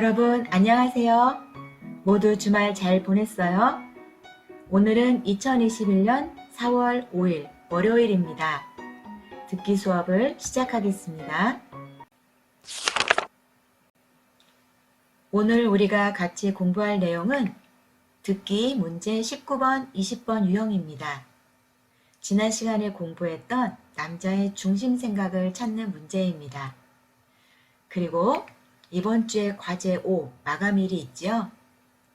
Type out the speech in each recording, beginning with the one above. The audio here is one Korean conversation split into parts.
여러분 안녕하세요. 모두 주말 잘 보냈어요? 오늘은 2021년 4월 5일 월요일입니다. 듣기 수업을 시작하겠습니다. 오늘 우리가 같이 공부할 내용은 듣기 문제 19번, 20번 유형입니다. 지난 시간에 공부했던 남자의 중심 생각을 찾는 문제입니다. 그리고 이번 주에 과제 5 마감일이 있지요?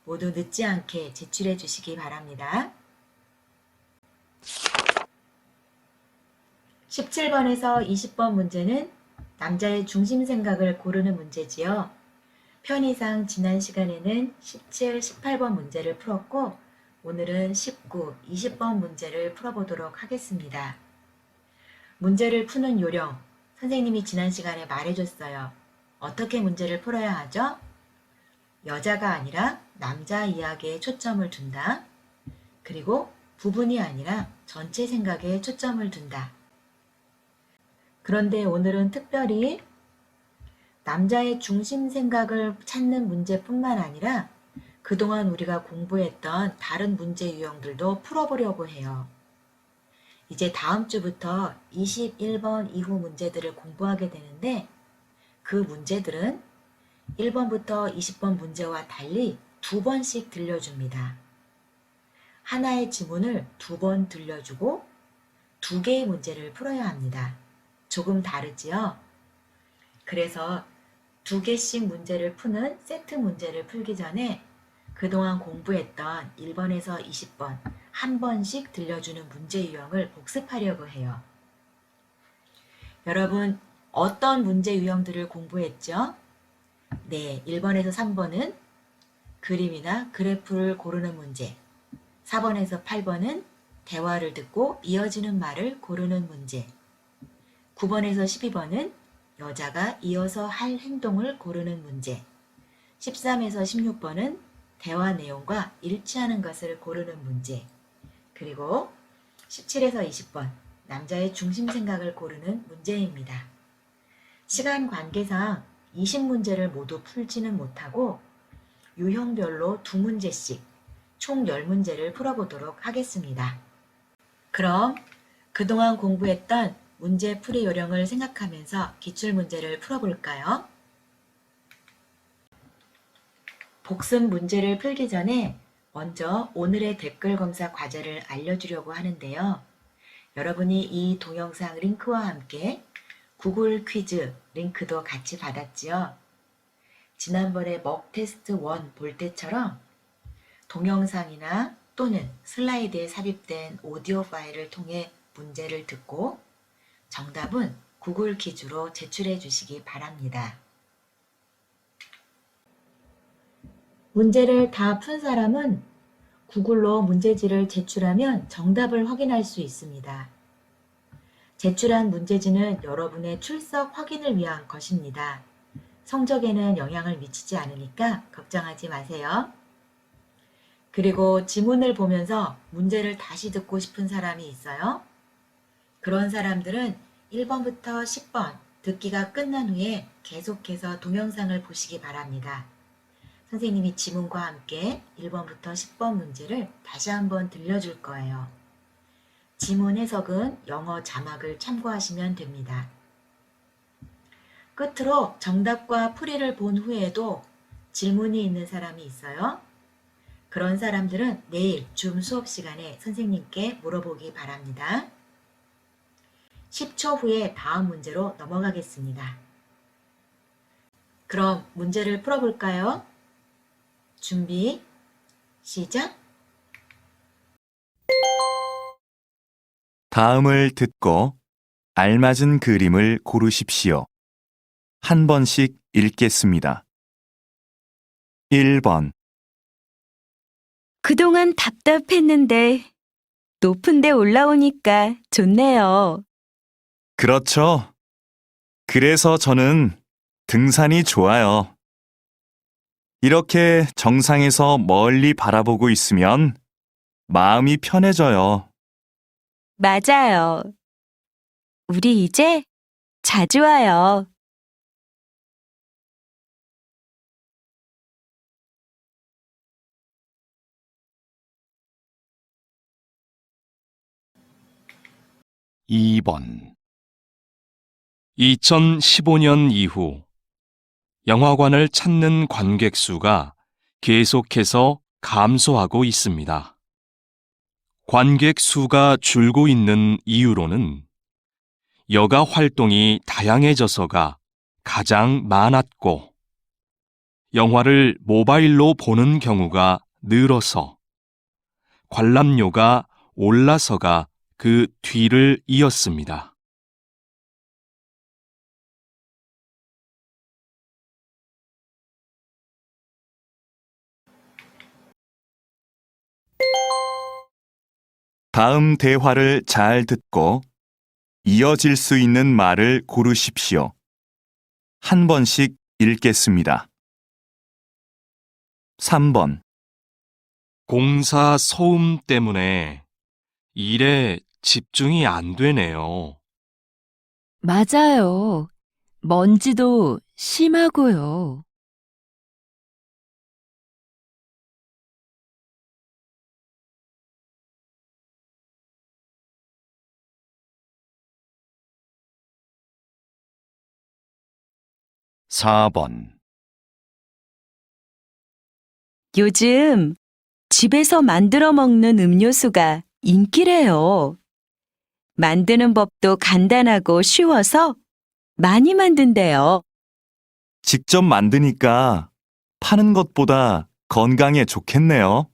모두 늦지 않게 제출해 주시기 바랍니다. 17번에서 20번 문제는 남자의 중심 생각을 고르는 문제지요. 편의상 지난 시간에는 17, 18번 문제를 풀었고 오늘은 19, 20번 문제를 풀어보도록 하겠습니다. 문제를 푸는 요령, 선생님이 지난 시간에 말해줬어요. 어떻게 문제를 풀어야 하죠? 여자가 아니라 남자 이야기에 초점을 둔다. 그리고 부분이 아니라 전체 생각에 초점을 둔다. 그런데 오늘은 특별히 남자의 중심 생각을 찾는 문제뿐만 아니라 그동안 우리가 공부했던 다른 문제 유형들도 풀어보려고 해요. 이제 다음 주부터 21번 이후 문제들을 공부하게 되는데 그 문제들은 1번부터 20번 문제와 달리 2번씩 들려줍니다. 하나의 지문을 2번 들려주고 2개의 문제를 풀어야 합니다. 조금 다르지요? 그래서 2개씩 문제를 푸는 세트 문제를 풀기 전에 그동안 공부했던 1번에서 20번 한 번씩 들려주는 문제 유형을 복습하려고 해요. 여러분 어떤 문제 유형들을 공부했죠? 네, 1번에서 3번은 그림이나 그래프를 고르는 문제, 4번에서 8번은 대화를 듣고 이어지는 말을 고르는 문제, 9번에서 12번은 여자가 이어서 할 행동을 고르는 문제, 13에서 16번은 대화 내용과 일치하는 것을 고르는 문제, 그리고 17에서 20번 남자의 중심 생각을 고르는 문제입니다. 시간 관계상 20문제를 모두 풀지는 못하고 유형별로 2문제씩 총 10문제를 풀어보도록 하겠습니다. 그럼 그동안 공부했던 문제 풀이 요령을 생각하면서 기출문제를 풀어볼까요? 복습 문제를 풀기 전에 먼저 오늘의 댓글 검사 과제를 알려주려고 하는데요. 여러분이 이 동영상 링크와 함께 구글 퀴즈 링크도 같이 받았지요. 지난번에 먹 테스트 1 볼 때처럼 동영상이나 또는 슬라이드에 삽입된 오디오 파일을 통해 문제를 듣고 정답은 구글 퀴즈로 제출해 주시기 바랍니다. 문제를 다 푼 사람은 구글로 문제지를 제출하면 정답을 확인할 수 있습니다. 제출한 문제지는 여러분의 출석 확인을 위한 것입니다. 성적에는 영향을 미치지 않으니까 걱정하지 마세요. 그리고 지문을 보면서 문제를 다시 듣고 싶은 사람이 있어요? 그런 사람들은 1번부터 10번 듣기가 끝난 후에 계속해서 동영상을 보시기 바랍니다. 선생님이 지문과 함께 1번부터 10번 문제를 다시 한번 들려줄 거예요. 지문 해석은 영어 자막을 참고하시면 됩니다. 끝으로 정답과 풀이를 본 후에도 질문이 있는 사람이 있어요? 그런 사람들은 내일 줌 수업 시간에 선생님께 물어보기 바랍니다. 10초 후에 다음 문제로 넘어가겠습니다. 그럼 문제를 풀어볼까요? 준비, 시작! 다음을 듣고 알맞은 그림을 고르십시오. 한 번씩 읽겠습니다. 1번, 그동안 답답했는데 높은 데 올라오니까 좋네요. 그렇죠. 그래서 저는 등산이 좋아요. 이렇게 정상에서 멀리 바라보고 있으면 마음이 편해져요. 맞아요. 우리 이제 자주 와요. 2번. 2015년 이후 영화관을 찾는 관객 수가 계속해서 감소하고 있습니다. 관객 수가 줄고 있는 이유로는 여가 활동이 다양해져서가 가장 많았고, 영화를 모바일로 보는 경우가 늘어서, 관람료가 올라서가 그 뒤를 이었습니다. 다음 대화를 잘 듣고 이어질 수 있는 말을 고르십시오. 한 번씩 읽겠습니다. 3번. 공사 소음 때문에 일에 집중이 안 되네요. 맞아요. 먼지도 심하고요. 4번. 요즘 집에서 만들어 먹는 음료수가 인기래요. 만드는 법도 간단하고 쉬워서 많이 만든대요. 직접 만드니까 파는 것보다 건강에 좋겠네요.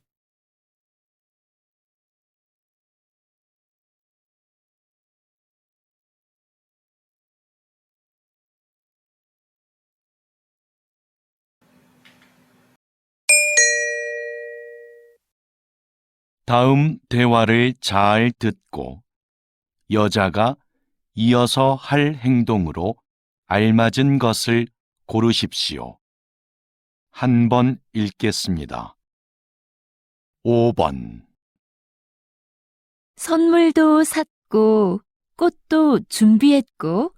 '다음 대화를 잘 듣고 여자가 이어서 할 행동으로 알맞은 것을 고르십시오. 한 번 읽겠습니다. 5번. 선물도 샀고, 꽃도 준비했고,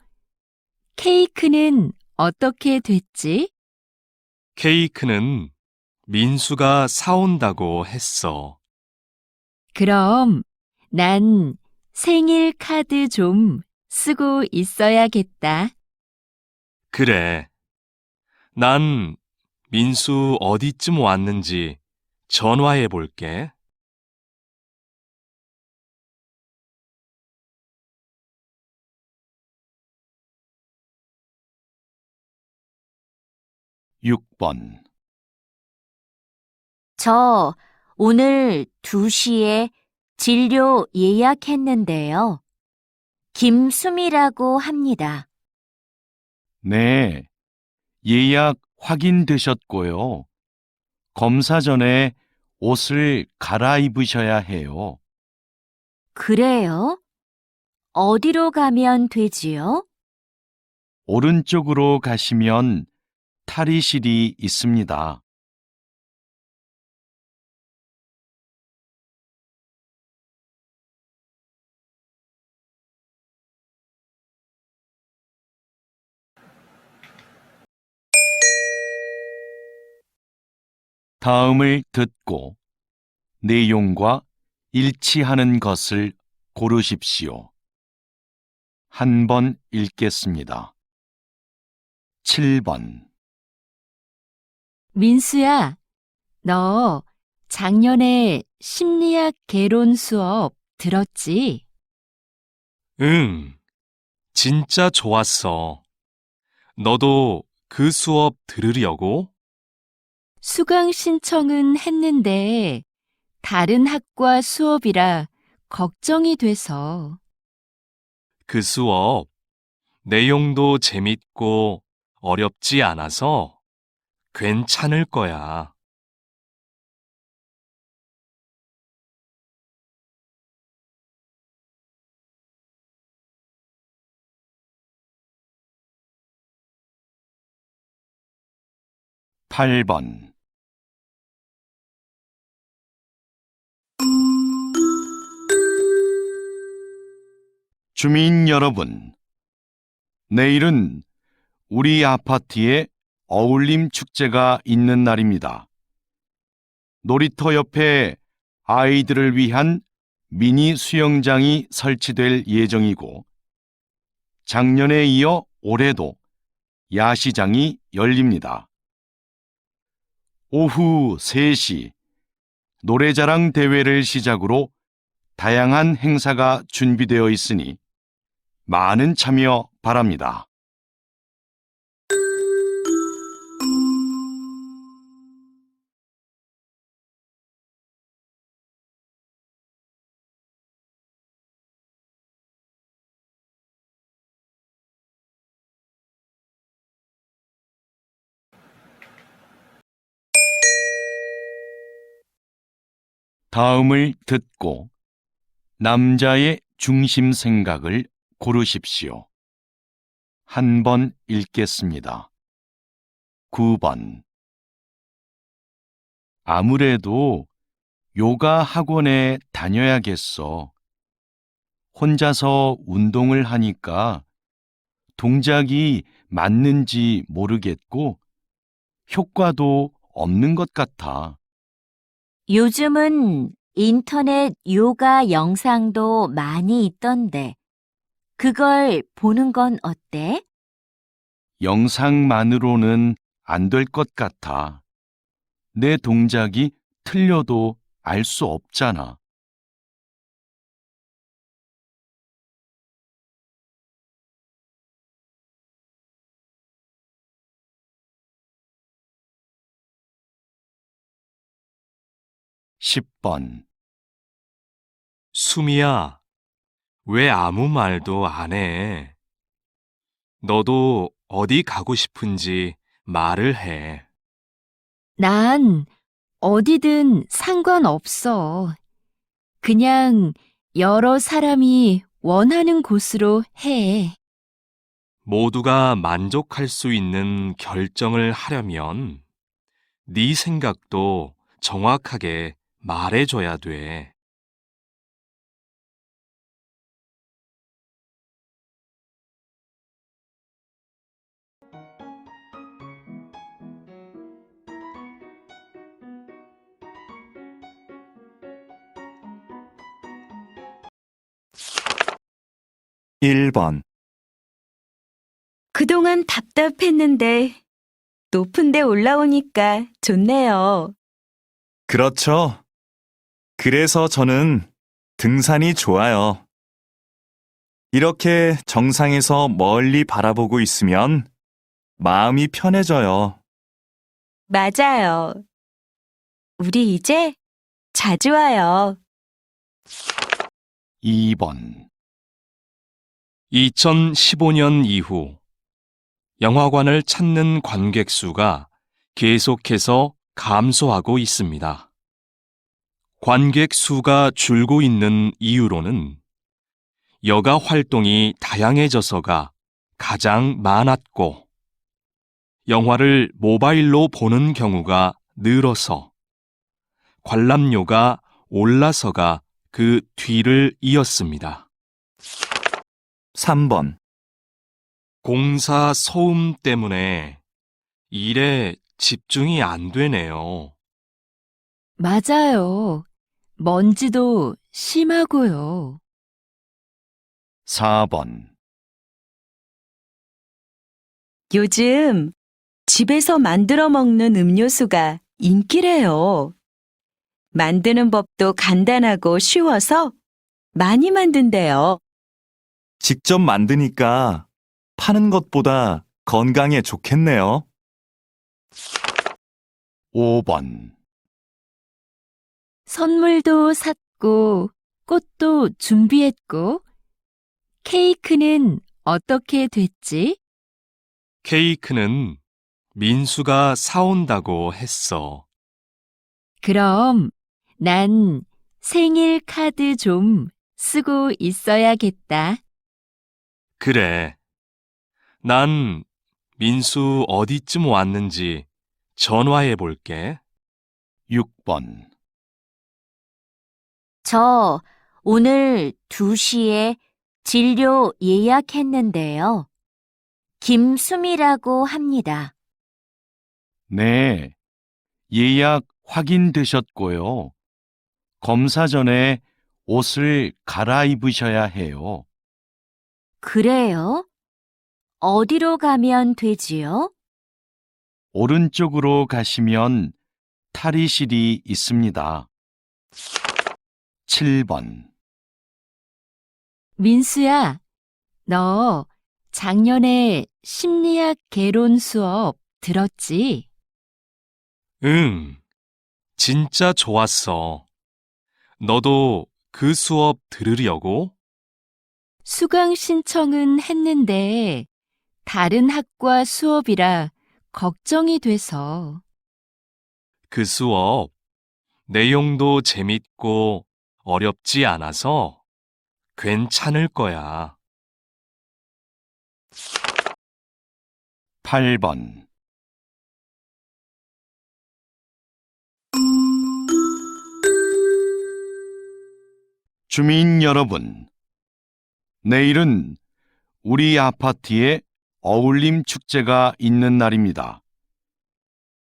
케이크는 어떻게 됐지? 케이크는 민수가 사온다고 했어. 그럼 난 생일 카드 좀 쓰고 있어야겠다. 그래. 난 민수 어디쯤 왔는지 전화해 볼게. 6번. 저 오늘 2시에 진료 예약했는데요. 김수미라고 합니다. 네, 예약 확인되셨고요. 검사 전에 옷을 갈아입으셔야 해요. 그래요? 어디로 가면 되지요? 오른쪽으로 가시면 탈의실이 있습니다. '다음을 듣고 내용과 일치하는 것을 고르십시오. 한 번 읽겠습니다. 7번. 민수야, 너 작년에 심리학 개론 수업 들었지? 응, 진짜 좋았어. 너도 그 수업 들으려고? 수강 신청은 했는데 다른 학과 수업이라 걱정이 돼서. 그 수업 내용도 재밌고 어렵지 않아서 괜찮을 거야. 8번. 주민 여러분, 내일은 우리 아파트에 어울림 축제가 있는 날입니다. 놀이터 옆에 아이들을 위한 미니 수영장이 설치될 예정이고 작년에 이어 올해도 야시장이 열립니다. 오후 3시 노래자랑 대회를 시작으로 다양한 행사가 준비되어 있으니 많은 참여 바랍니다. 다음을 듣고 남자의 중심 생각을 고르십시오. 한 번 읽겠습니다. 9번. 아무래도 요가 학원에 다녀야겠어. 혼자서 운동을 하니까 동작이 맞는지 모르겠고 효과도 없는 것 같아. 요즘은 인터넷 요가 영상도 많이 있던데, 그걸 보는 건 어때? 영상만으로는 안 될 것 같아. 내 동작이 틀려도 알 수 없잖아. (10번) 수미야, 왜 아무 말도 안 해? 너도 어디 가고 싶은지 말을 해. 난 어디든 상관없어. 그냥 여러 사람이 원하는 곳으로 해. 모두가 만족할 수 있는 결정을 하려면 네 생각도 정확하게 말해줘야 돼. 일 번 그동안 답답했는데 높은 데 올라오니까 좋네요. 그렇죠. 그래서 저는 등산이 좋아요. 이렇게 정상에서 멀리 바라보고 있으면 마음이 편해져요. 맞아요. 우리 이제 자주 와요. 2번 2015년 이후 영화관을 찾는 관객 수가 계속해서 감소하고 있습니다. 관객 수가 줄고 있는 이유로는 여가 활동이 다양해져서가 가장 많았고, 영화를 모바일로 보는 경우가 늘어서, 관람료가 올라서가 그 뒤를 이었습니다. 3번 공사 소음 때문에 일에 집중이 안 되네요. 맞아요. 먼지도 심하고요. 4번 요즘 집에서 만들어 먹는 음료수가 인기래요. 만드는 법도 간단하고 쉬워서 많이 만든대요. 직접 만드니까 파는 것보다 건강에 좋겠네요. 5번 선물도 샀고, 꽃도 준비했고, 케이크는 어떻게 됐지? 케이크는 민수가 사온다고 했어. 그럼 난 생일 카드 좀 쓰고 있어야겠다. 그래. 난 민수 어디쯤 왔는지 전화해 볼게. 6번 저 오늘 2시에 진료 예약했는데요. 김수미라고 합니다. 네, 예약 확인되셨고요. 검사 전에 옷을 갈아입으셔야 해요. 그래요? 어디로 가면 되지요? 오른쪽으로 가시면 탈의실이 있습니다. 7번. 민수야, 너 작년에 심리학 개론 수업 들었지? 응, 진짜 좋았어. 너도 그 수업 들으려고? 수강 신청은 했는데 다른 학과 수업이라 걱정이 돼서. 그 수업 내용도 재밌고 어렵지 않아서 괜찮을 거야. 8번. 주민 여러분, 내일은 우리 아파트에 어울림 축제가 있는 날입니다.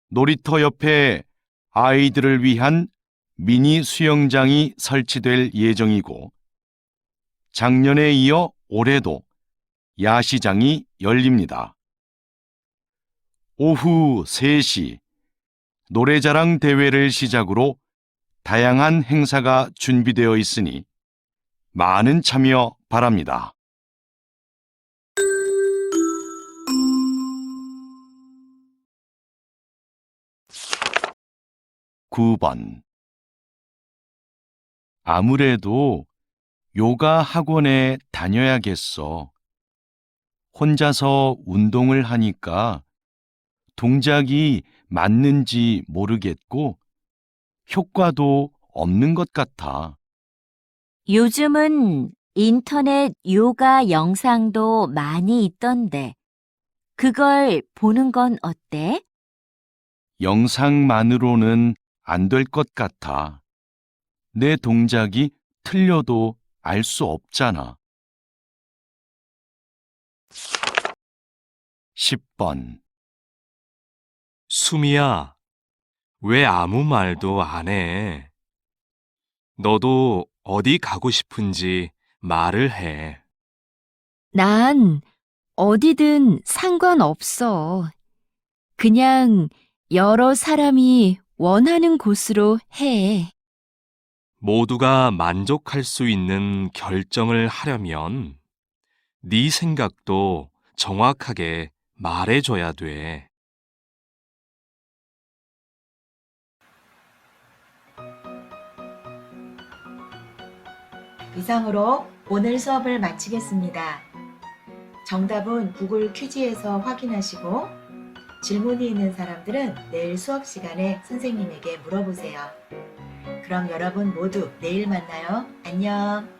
놀이터 옆에 아이들을 위한 미니 수영장이 설치될 예정이고, 작년에 이어 올해도 야시장이 열립니다. 오후 3시 노래자랑 대회를 시작으로 다양한 행사가 준비되어 있으니 많은 참여 바랍니다. 9번. 아무래도 요가 학원에 다녀야겠어. 혼자서 운동을 하니까 동작이 맞는지 모르겠고 효과도 없는 것 같아. 요즘은 인터넷 요가 영상도 많이 있던데, 그걸 보는 건 어때? 영상만으로는 안 될 것 같아. 내 동작이 틀려도 알 수 없잖아. 10번. 수미야, 왜 아무 말도 안 해? 너도 어디 가고 싶은지 말을 해. 난 어디든 상관없어. 그냥 여러 사람이 원하는 곳으로 해. 모두가 만족할 수 있는 결정을 하려면 네 생각도 정확하게 말해줘야 돼. 이상으로 오늘 수업을 마치겠습니다. 정답은 구글 퀴즈에서 확인하시고 질문이 있는 사람들은 내일 수업 시간에 선생님에게 물어보세요. 그럼 여러분 모두 내일 만나요. 안녕.